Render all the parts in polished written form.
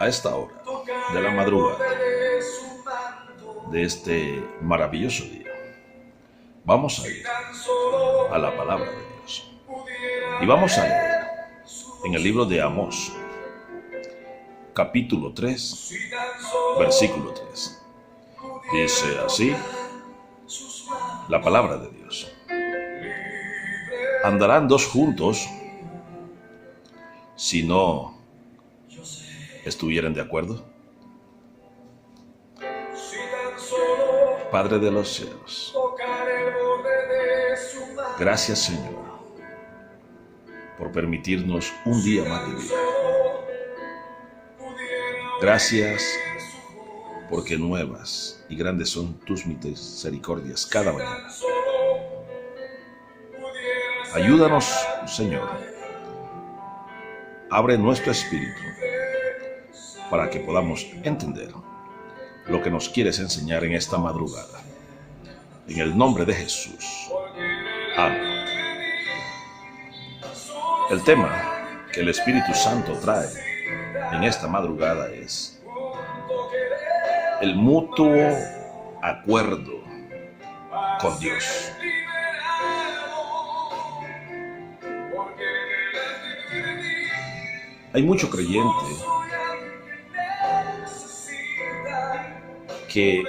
a esta hora de la madrugada de este maravilloso día, vamos a ir a la palabra de Dios y vamos a leer en el libro de Amós, capítulo 3, versículo 3. Dice así la palabra de Dios: ¿andarán dos juntos si no estuvieran de acuerdo? Padre de los cielos, gracias, Señor, por permitirnos un día más de vida. Gracias porque nuevas y grandes son tus misericordias cada mañana. Ayúdanos, Señor. Abre nuestro espíritu para que podamos entender lo que nos quieres enseñar en esta madrugada. En el nombre de Jesús. Amén. El tema que el Espíritu Santo trae en esta madrugada es el mutuo acuerdo con Dios. Hay mucho creyente que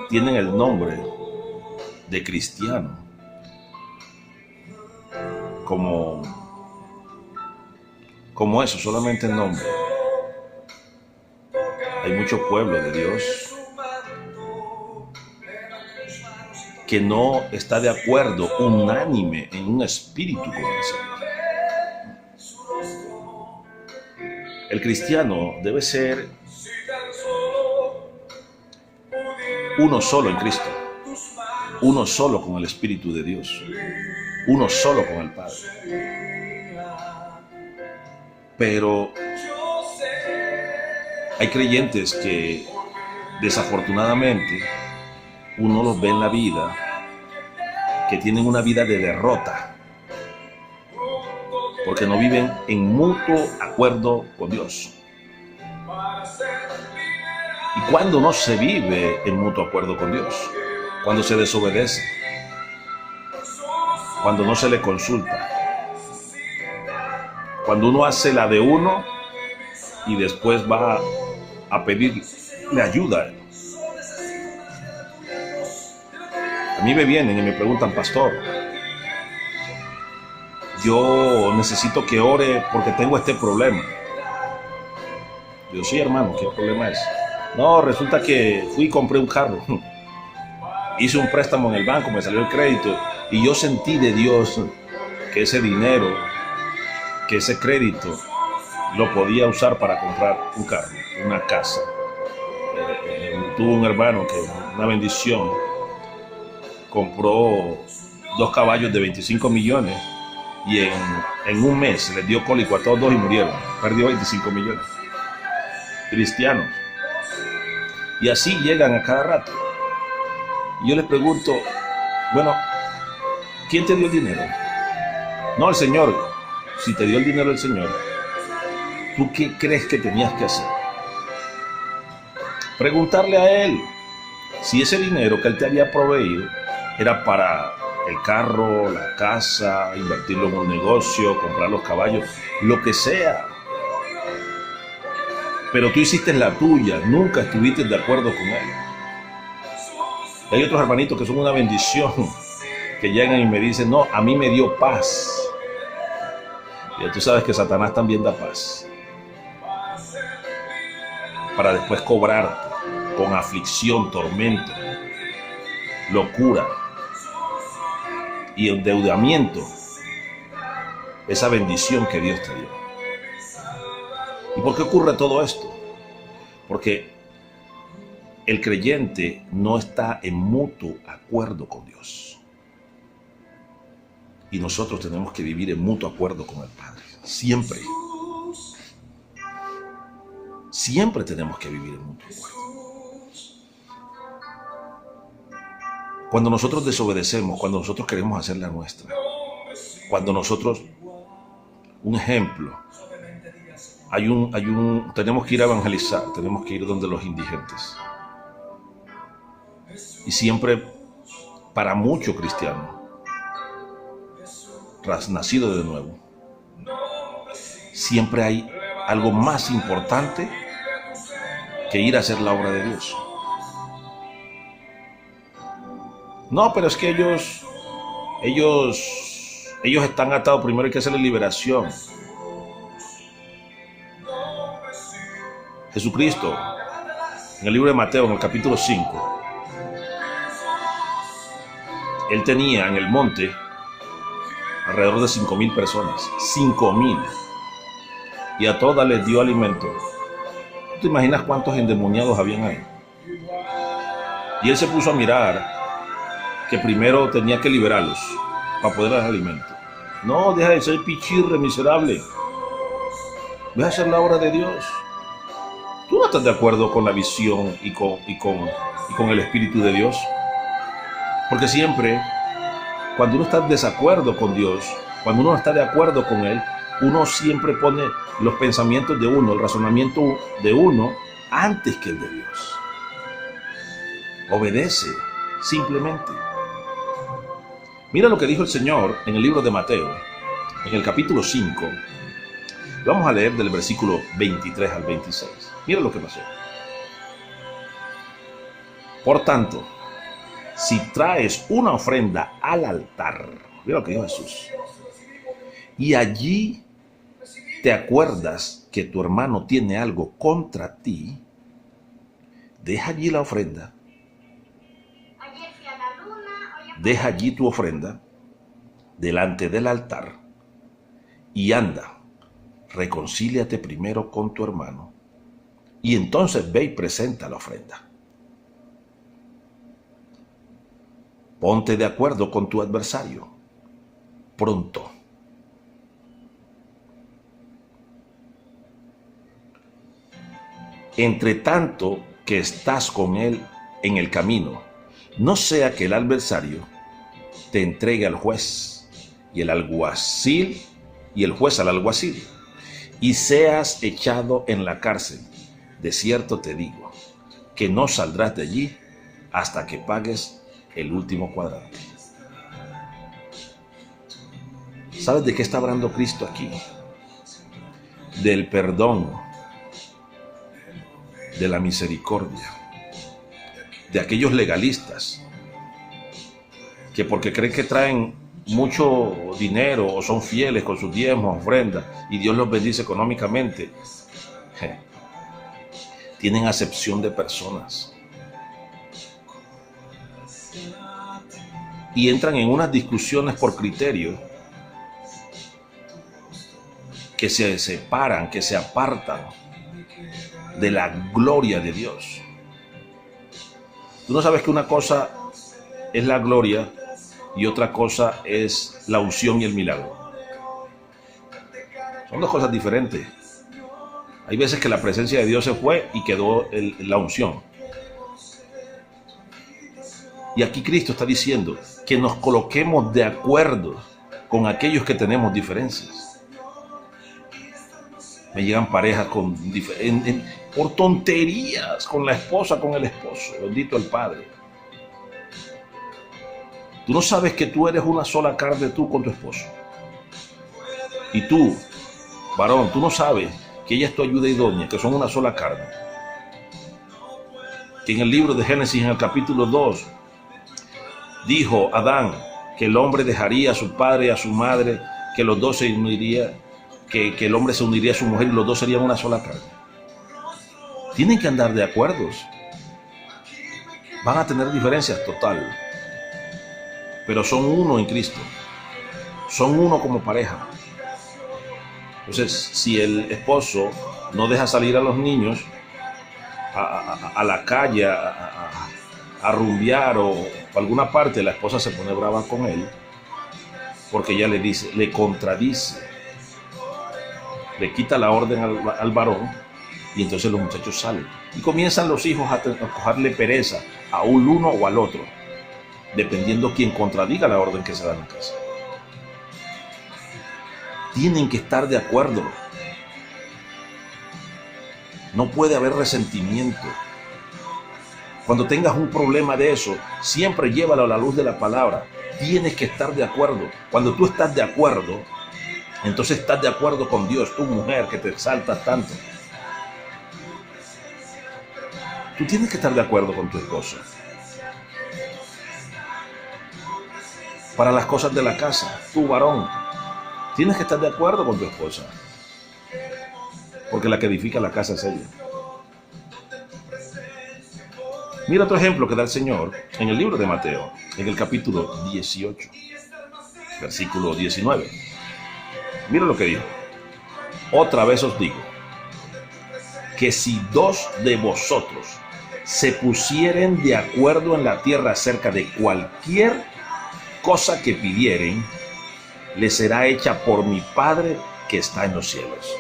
tienen el nombre de cristiano como eso, solamente el nombre. Hay mucho pueblo de Dios que no está de acuerdo unánime en un espíritu con el Señor. El cristiano debe ser uno solo en Cristo, uno solo con el Espíritu de Dios, uno solo con el Padre. Pero hay creyentes que desafortunadamente uno los ve en la vida que tienen una vida de derrota porque no viven en mutuo acuerdo con Dios. ¿Y cuándo no se vive en mutuo acuerdo con Dios? Cuando se desobedece, cuando no se le consulta, cuando uno hace la de uno y después va a pedirle ayuda a él. A mí me vienen y me preguntan: pastor, yo necesito que ore porque tengo este problema. Yo: sí, hermano, ¿qué problema es? No, resulta que fui y compré un carro. Hice un préstamo en el banco, me salió el crédito y yo sentí de Dios que ese dinero, que ese crédito lo podía usar para comprar un carro, una casa. Tuve un hermano que, una bendición, compró 2 caballos de 25 millones y en un mes les dio cólico a todos dos y murieron. Perdió 25 millones. Cristianos. Y así llegan a cada rato. Y yo les pregunto: bueno, ¿quién te dio el dinero? No, el Señor. Si te dio el dinero el Señor, ¿tú qué crees que tenías que hacer? Preguntarle a Él si ese dinero que Él te había proveído era para el carro, la casa, invertirlo en un negocio, comprar los caballos, lo que sea. Pero tú hiciste la tuya, nunca estuviste de acuerdo con Él. Hay otros hermanitos que son una bendición, que llegan y me dicen: no, a mí me dio paz. Y tú sabes que Satanás también da paz, para después cobrarte con aflicción, tormento, locura y endeudamiento esa bendición que Dios te dio. ¿Y por qué ocurre todo esto? Porque el creyente no está en mutuo acuerdo con Dios. Y nosotros tenemos que vivir en mutuo acuerdo con el Padre. Siempre. Siempre tenemos que vivir en mutuo acuerdo. Cuando nosotros desobedecemos, cuando nosotros queremos hacer la nuestra, cuando nosotros, un ejemplo, tenemos que ir a evangelizar, tenemos que ir donde los indigentes. Y siempre, para muchos cristianos, nacido de nuevo, siempre hay algo más importante que ir a hacer la obra de Dios. No, pero es que ellos están atados. Primero hay que hacerle liberación. Jesucristo, en el libro de Mateo, en el capítulo 5, él tenía en el monte alrededor de 5,000 personas. 5,000. Y a todas les dio alimento. ¿Tú te imaginas cuántos endemoniados habían ahí? Y él se puso a mirar que primero tenía que liberarlos para poder dar alimento. No, deja de ser pichirre, miserable. Ve a hacer la obra de Dios. ¿Tú no estás de acuerdo con la visión y con el Espíritu de Dios? Porque siempre, cuando uno está en desacuerdo con Dios, cuando uno no está de acuerdo con Él, uno siempre pone los pensamientos de uno, el razonamiento de uno, antes que el de Dios. Obedece, simplemente. Mira lo que dijo el Señor en el libro de Mateo, en el capítulo 5. Vamos a leer del versículo 23 al 26. Mira lo que pasó. Por tanto, si traes una ofrenda al altar, mira lo que dijo Jesús, y allí te acuerdas que tu hermano tiene algo contra ti, deja allí la ofrenda. Deja allí tu ofrenda delante del altar y anda, reconcíliate primero con tu hermano y entonces ve y presenta la ofrenda. Ponte de acuerdo con tu adversario pronto. Entre tanto que estás con él en el camino, no sea que el adversario te entregue al juez y el alguacil y el juez al alguacil y seas echado en la cárcel. De cierto te digo que no saldrás de allí hasta que pagues el último cuadrante. ¿Sabes de qué está hablando Cristo aquí? Del perdón, de la misericordia, de aquellos legalistas que porque creen que traen mucho dinero o son fieles con sus diezmos, ofrendas y Dios los bendice económicamente, tienen acepción de personas y entran en unas discusiones por criterio que se separan, que se apartan de la gloria de Dios. Tú no sabes que una cosa es la gloria y otra cosa es la unción y el milagro. Son dos cosas diferentes. Hay veces que la presencia de Dios se fue y quedó la unción. Y aquí Cristo está diciendo que nos coloquemos de acuerdo con aquellos que tenemos diferencias. Me llegan parejas por tonterías con la esposa, con el esposo. Bendito el Padre. Tú no sabes que tú eres una sola carne tú con tu esposo. Y tú, varón, tú no sabes que ella es tu ayuda idónea, que son una sola carne. Que en el libro de Génesis, en el capítulo 2, dijo Adán que el hombre dejaría a su padre y a su madre, que los dos se unirían, que el hombre se uniría a su mujer y los dos serían una sola carne. Tienen que andar de acuerdos. Van a tener diferencias total, pero son uno en Cristo. Son uno como pareja. Entonces, si el esposo no deja salir a los niños a la calle a rumbear o a alguna parte, la esposa se pone brava con él porque ella le dice, le contradice, le quita la orden al varón y entonces los muchachos salen y comienzan los hijos a cogerle pereza a un uno o al otro, dependiendo quién contradiga la orden que se da en la casa. Tienen que estar de acuerdo. No puede haber resentimiento. Cuando tengas un problema de eso, siempre llévalo a la luz de la palabra. Tienes que estar de acuerdo. Cuando tú estás de acuerdo, entonces estás de acuerdo con Dios, tu mujer que te exaltas tanto. Tú tienes que estar de acuerdo con tu esposo. Para las cosas de la casa, tu varón, tienes que estar de acuerdo con tu esposa. Porque la que edifica la casa es ella. Mira otro ejemplo que da el Señor en el libro de Mateo, en el capítulo 18, versículo 19. Mira lo que dijo. Otra vez os digo, que si dos de vosotros se pusieren de acuerdo en la tierra acerca de cualquier cosa que pidieren, les será hecha por mi Padre que está en los cielos.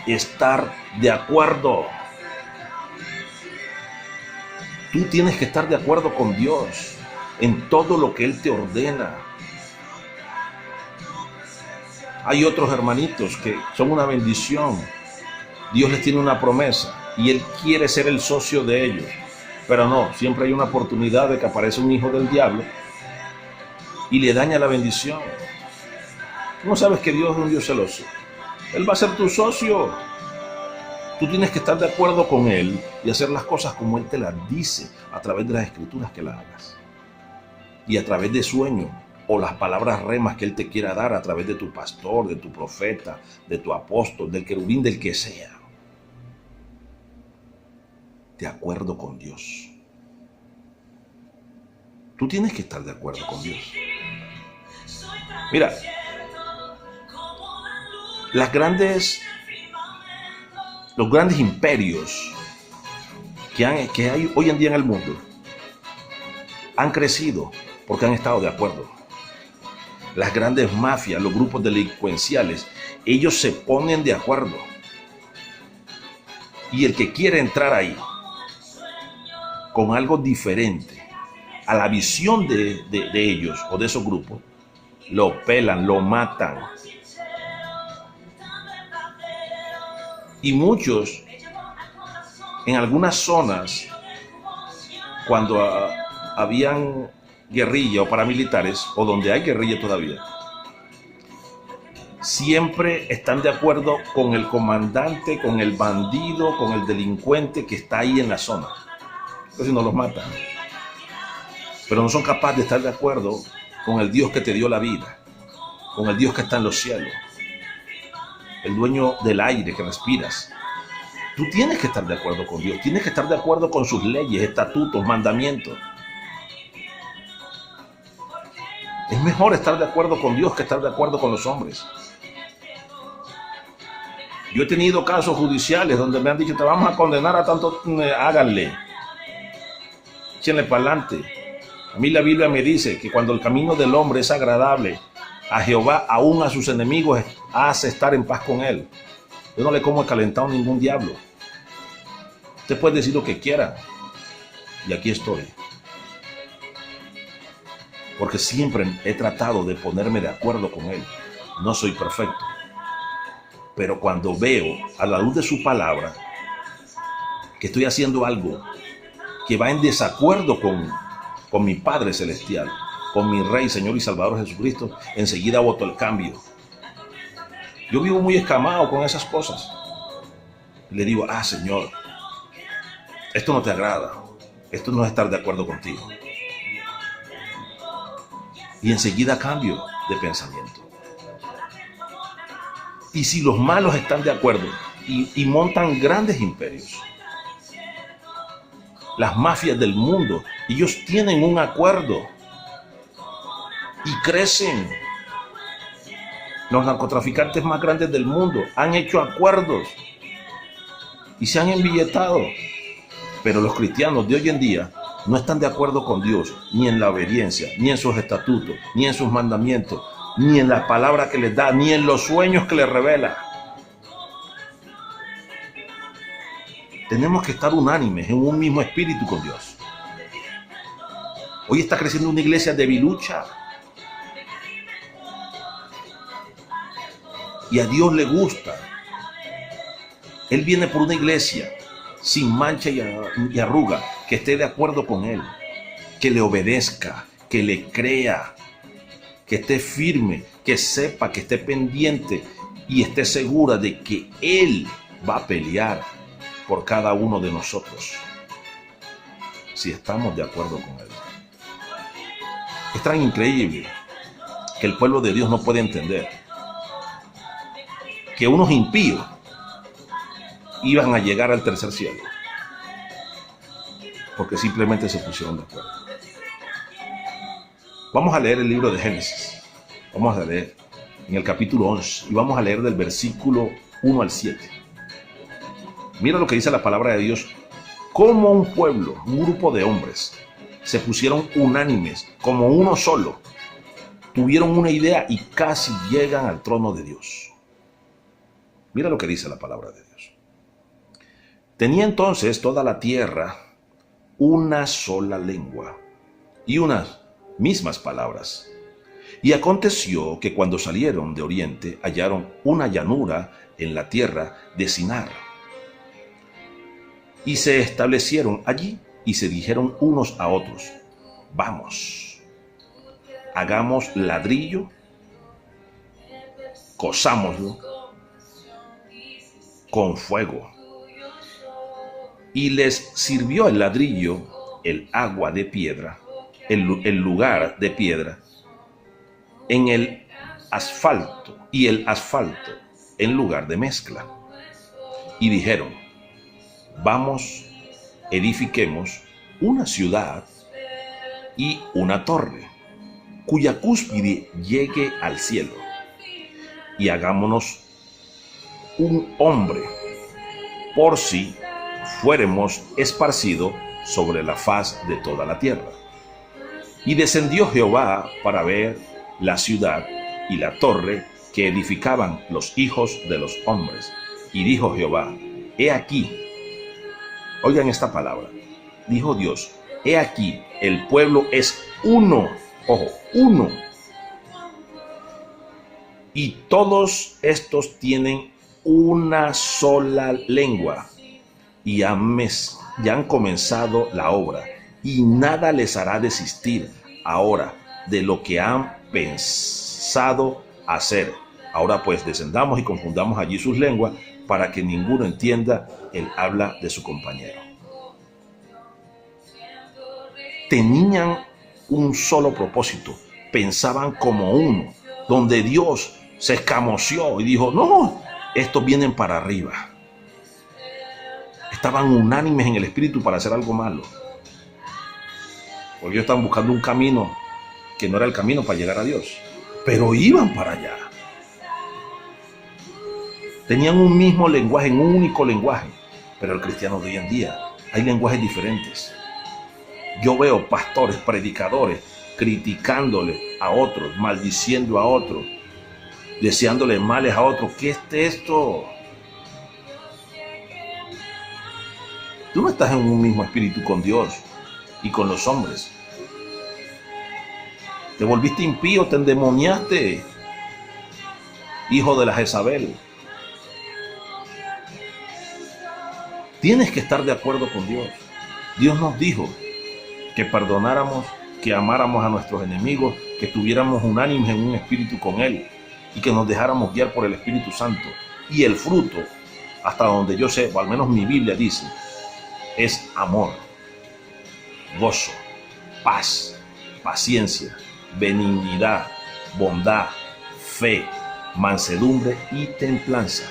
Estar de acuerdo. Tú tienes que estar de acuerdo con Dios en todo lo que Él te ordena. Hay otros hermanitos que son una bendición. Dios les tiene una promesa y Él quiere ser el socio de ellos. Pero no, siempre hay una oportunidad de que aparece un hijo del diablo y le daña la bendición. ¿No sabes que Dios es un Dios celoso? Él va a ser tu socio. Tú tienes que estar de acuerdo con Él y hacer las cosas como Él te las dice, a través de las escrituras que las hagas. Y a través de sueños o las palabras remas que Él te quiera dar a través de tu pastor, de tu profeta, de tu apóstol, del querubín, del que sea. De acuerdo con Dios. Tú tienes que estar de acuerdo con Dios. Mira, los grandes imperios que hay hoy en día en el mundo han crecido porque han estado de acuerdo. Las grandes mafias, los grupos delincuenciales, ellos se ponen de acuerdo. Y el que quiere entrar ahí con algo diferente a la visión de ellos o de esos grupos, lo pelan, lo matan. Y muchos, en algunas zonas, cuando habían guerrilla o paramilitares, o donde hay guerrilla todavía, siempre están de acuerdo con el comandante, con el bandido, con el delincuente que está ahí en la zona. Entonces no los matan. Pero no son capaces de estar de acuerdo con el Dios que te dio la vida, con el Dios que está en los cielos, el dueño del aire que respiras. Tú tienes que estar de acuerdo con Dios, tienes que estar de acuerdo con sus leyes, estatutos, mandamientos. Es mejor estar de acuerdo con Dios que estar de acuerdo con los hombres. Yo he tenido casos judiciales donde me han dicho, te vamos a condenar a tanto, háganle, échenle para adelante. A mí la Biblia me dice que cuando el camino del hombre es agradable a Jehová, aún a sus enemigos hace estar en paz con él. Yo no le como el calentado a ningún diablo. Usted puede decir lo que quiera. Y aquí estoy. Porque siempre he tratado de ponerme de acuerdo con Él. No soy perfecto. Pero cuando veo a la luz de su palabra que estoy haciendo algo que va en desacuerdo con mi Padre Celestial, con mi Rey, Señor y Salvador Jesucristo, enseguida voto el cambio. Yo vivo muy escamado con esas cosas. Le digo, Señor, esto no te agrada. Esto no es estar de acuerdo contigo. Y enseguida cambio de pensamiento. Y si los malos están de acuerdo y montan grandes imperios, las mafias del mundo, ellos tienen un acuerdo y crecen. Los narcotraficantes más grandes del mundo han hecho acuerdos y se han embilletado. Pero los cristianos de hoy en día no están de acuerdo con Dios, ni en la obediencia, ni en sus estatutos, ni en sus mandamientos, ni en la palabra que les da, ni en los sueños que les revela. Tenemos que estar unánimes en un mismo espíritu con Dios. Hoy está creciendo una iglesia debilucha. Y a Dios le gusta Él viene por una iglesia sin mancha y arruga, que esté de acuerdo con Él, que le obedezca, que le crea, que esté firme, que sepa, que esté pendiente y esté segura de que Él va a pelear por cada uno de nosotros, si estamos de acuerdo con Él. Es tan increíble que el pueblo de Dios no puede entender que unos impíos iban a llegar al tercer cielo porque simplemente se pusieron de acuerdo. Vamos a leer el libro de Génesis. Vamos a leer en el capítulo 11 y vamos a leer del versículo 1 al 7. Mira lo que dice la palabra de Dios. Como un pueblo, un grupo de hombres, se pusieron unánimes, como uno solo, tuvieron una idea y casi llegan al trono de Dios. Mira lo que dice la palabra de Dios. Tenía entonces toda la tierra una sola lengua y unas mismas palabras. Y aconteció que cuando salieron de oriente hallaron una llanura en la tierra de Sinar. Y se establecieron allí y se dijeron unos a otros: vamos, hagamos ladrillo, cosámoslo con fuego. Y les sirvió el ladrillo, el agua de piedra, el lugar de piedra, en el asfalto, y el asfalto en lugar de mezcla. Y dijeron: vamos, edifiquemos una ciudad y una torre, cuya cúspide llegue al cielo, y hagámonos un hombre, por si fuéremos esparcidos sobre la faz de toda la tierra. Y descendió Jehová para ver la ciudad y la torre que edificaban los hijos de los hombres. Y dijo Jehová: he aquí, oigan esta palabra, dijo Dios, he aquí, el pueblo es uno, ojo, uno, y todos estos tienen una sola lengua, y han comenzado la obra, y nada les hará desistir ahora de lo que han pensado hacer. Ahora pues descendamos y confundamos allí sus lenguas, para que ninguno entienda el habla de su compañero. Tenían un solo propósito, pensaban como uno, donde Dios se escamoció y dijo: no, estos vienen para arriba. Estaban unánimes en el espíritu para hacer algo malo, porque ellos estaban buscando un camino que no era el camino para llegar a Dios, pero iban para allá. Tenían un mismo lenguaje, un único lenguaje, pero el cristiano de hoy en día hay lenguajes diferentes. Yo veo pastores, predicadores, criticándole a otros, maldiciendo a otros, deseándole males a otros. ¿Qué es esto? Tú no estás en un mismo espíritu con Dios y con los hombres. Te volviste impío, te endemoniaste, hijo de la Jezabel. Tienes que estar de acuerdo con Dios. Dios nos dijo que perdonáramos, que amáramos a nuestros enemigos, que estuviéramos unánimes en un espíritu con Él y que nos dejáramos guiar por el Espíritu Santo. Y el fruto, hasta donde yo sé, o al menos mi Biblia dice, es amor, gozo, paz, paciencia, benignidad, bondad, fe, mansedumbre y templanza.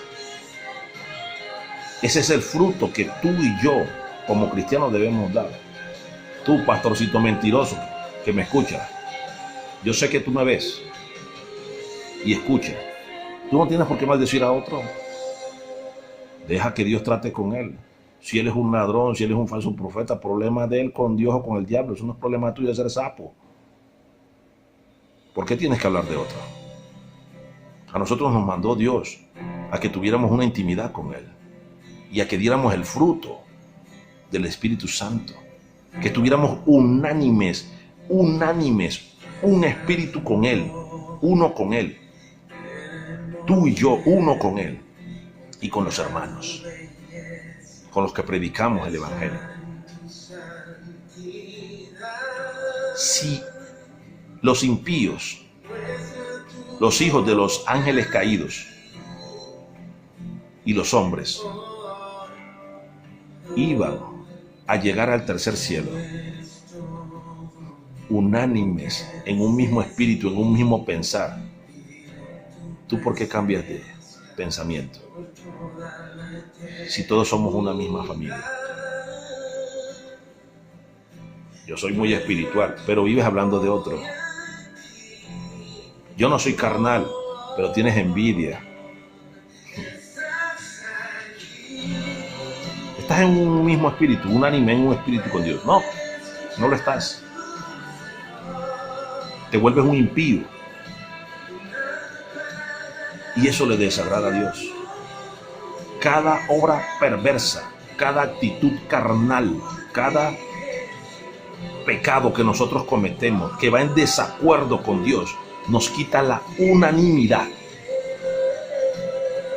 Ese es el fruto que tú y yo como cristianos debemos dar. Tú, pastorcito mentiroso que me escuchas, yo sé que tú me ves y escuchas. Tú no tienes por qué maldecir a otro. Deja que Dios trate con él. Si él es un ladrón, si él es un falso profeta, problema de él con Dios o con el diablo. Eso no es problema tuyo de ser sapo. ¿Por qué tienes que hablar de otro? A nosotros nos mandó Dios a que tuviéramos una intimidad con Él y a que diéramos el fruto del Espíritu Santo, que estuviéramos unánimes, un espíritu con Él, uno con Él, tú y yo, uno con Él y con los hermanos. con los que predicamos el Evangelio. Si los impíos, los hijos de los ángeles caídos y los hombres iban a llegar al tercer cielo, unánimes, en un mismo espíritu, en un mismo pensar, ¿tú por qué cambias de pensamiento? Si todos somos una misma familia. Yo soy muy espiritual, pero vives hablando de otro. Yo no soy carnal, pero tienes envidia. Estás en un mismo espíritu, unánime en un espíritu con Dios. No, no lo estás. Te vuelves un impío. Y eso le desagrada a Dios. Cada obra perversa, cada actitud carnal, cada pecado que nosotros cometemos, que va en desacuerdo con Dios, nos quita la unanimidad.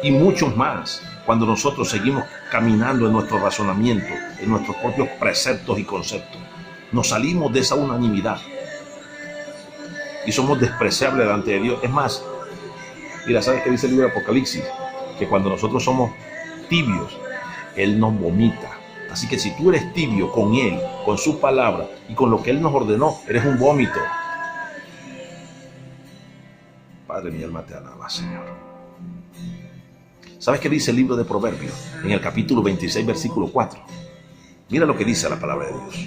Y muchos más cuando nosotros seguimos caminando en nuestro razonamiento, en nuestros propios preceptos y conceptos. Nos salimos de esa unanimidad y somos despreciables delante de Dios. Es más, mira, ¿sabes qué dice el libro de Apocalipsis? Que cuando nosotros somos tibios, Él nos vomita. Así que si tú eres tibio con Él, con su palabra y con lo que Él nos ordenó, eres un vómito. Padre, mi alma te alaba, Señor. ¿Sabes qué dice el libro de Proverbios? En el capítulo 26, versículo 4. Mira lo que dice la palabra de Dios.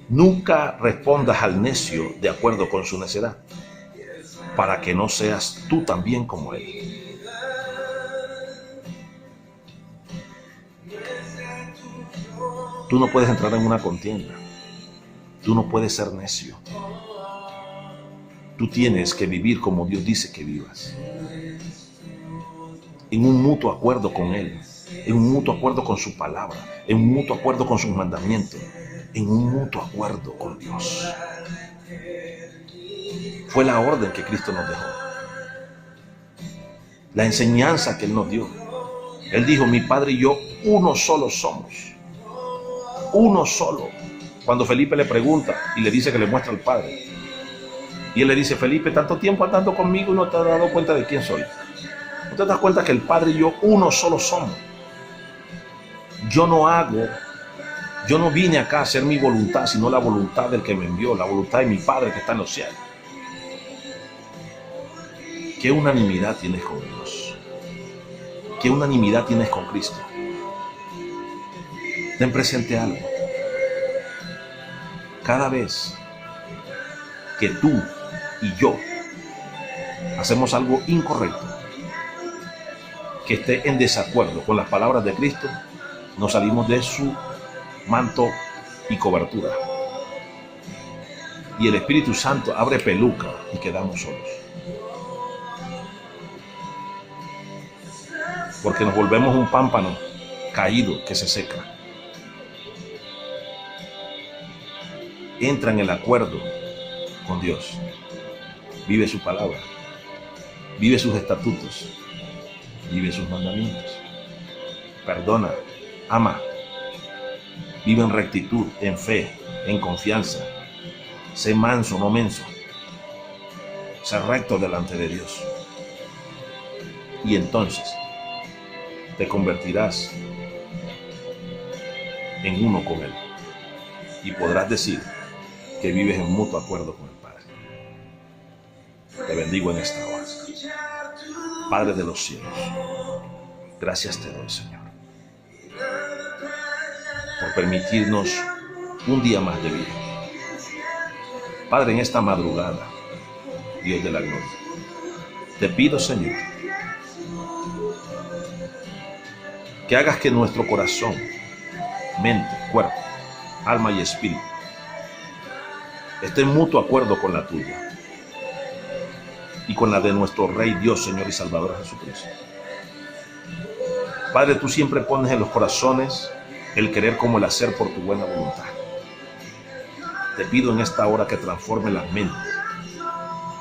Nunca respondas al necio de acuerdo con su necedad, para que no seas tú también como él. Tú no puedes entrar en una contienda. Tú no puedes ser necio. Tú tienes que vivir como Dios dice que vivas. En un mutuo acuerdo con Él. En un mutuo acuerdo con su palabra. En un mutuo acuerdo con sus mandamientos. En un mutuo acuerdo con Dios. Fue la orden que Cristo nos dejó. La enseñanza que Él nos dio. Él dijo, mi Padre y yo uno solo somos. Uno solo. Cuando Felipe le pregunta y le dice que le muestra al Padre. Y él le dice, Felipe, tanto tiempo andando conmigo y no te has dado cuenta de quién soy. ¿No te das cuenta que el Padre y yo uno solo somos? Yo no vine acá a hacer mi voluntad, sino la voluntad del que me envió, la voluntad de mi Padre que está en los cielos. ¿Qué unanimidad tienes con Dios? ¿Qué unanimidad tienes con Cristo? Ten presente algo. Cada vez que tú y yo hacemos algo incorrecto, que esté en desacuerdo con las palabras de Cristo, nos salimos de su manto y cobertura. Y el Espíritu Santo abre peluca y quedamos solos. Porque nos volvemos un pámpano caído que se seca. Entra en el acuerdo con Dios. Vive su palabra. Vive sus estatutos. Vive sus mandamientos. Perdona. Ama. Vive en rectitud, en fe, en confianza. Sé manso, no menso. Sé recto delante de Dios. Y entonces te convertirás en uno con Él. Y podrás decir que vives en mutuo acuerdo con el Padre. Te bendigo en esta hora. Padre de los cielos, gracias te doy, Señor, por permitirnos un día más de vida. Padre, en esta madrugada, Dios de la gloria, te pido, Señor, que hagas que nuestro corazón, mente, cuerpo, alma y espíritu esté en mutuo acuerdo con la tuya y con la de nuestro Rey, Dios, Señor y Salvador Jesucristo. Padre, tú siempre pones en los corazones el querer como el hacer por tu buena voluntad. Te pido en esta hora que transforme las mentes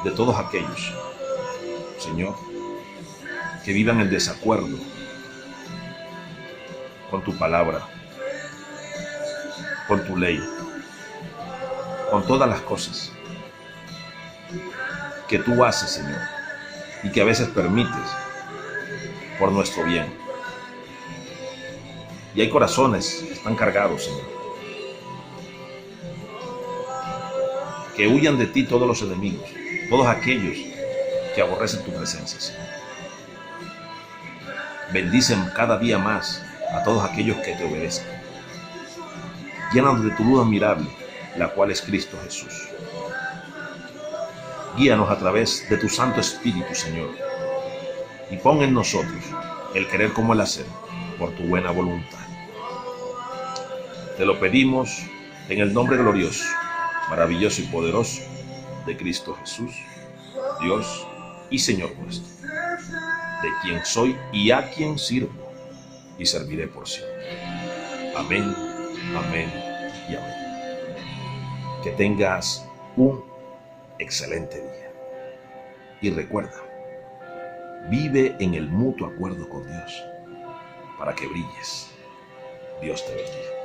de todos aquellos, Señor, que vivan en desacuerdo con tu palabra, con tu ley, con todas las cosas que tú haces, Señor, y que a veces permites por nuestro bien. Y hay corazones que están cargados, Señor. Que huyan de ti todos los enemigos, todos aquellos que aborrecen tu presencia, Señor. Bendicen cada día más a todos aquellos que te obedezcan. Llénanos de tu luz admirable, la cual es Cristo Jesús. Guíanos a través de tu Santo Espíritu, Señor, y pon en nosotros el querer como el hacer, por tu buena voluntad. Te lo pedimos en el nombre glorioso, maravilloso y poderoso de Cristo Jesús, Dios y Señor nuestro, de quien soy y a quien sirvo y serviré por siempre. Amén, amén y amén. Que tengas un excelente día. Y recuerda, vive en el mutuo acuerdo con Dios para que brilles. Dios te bendiga.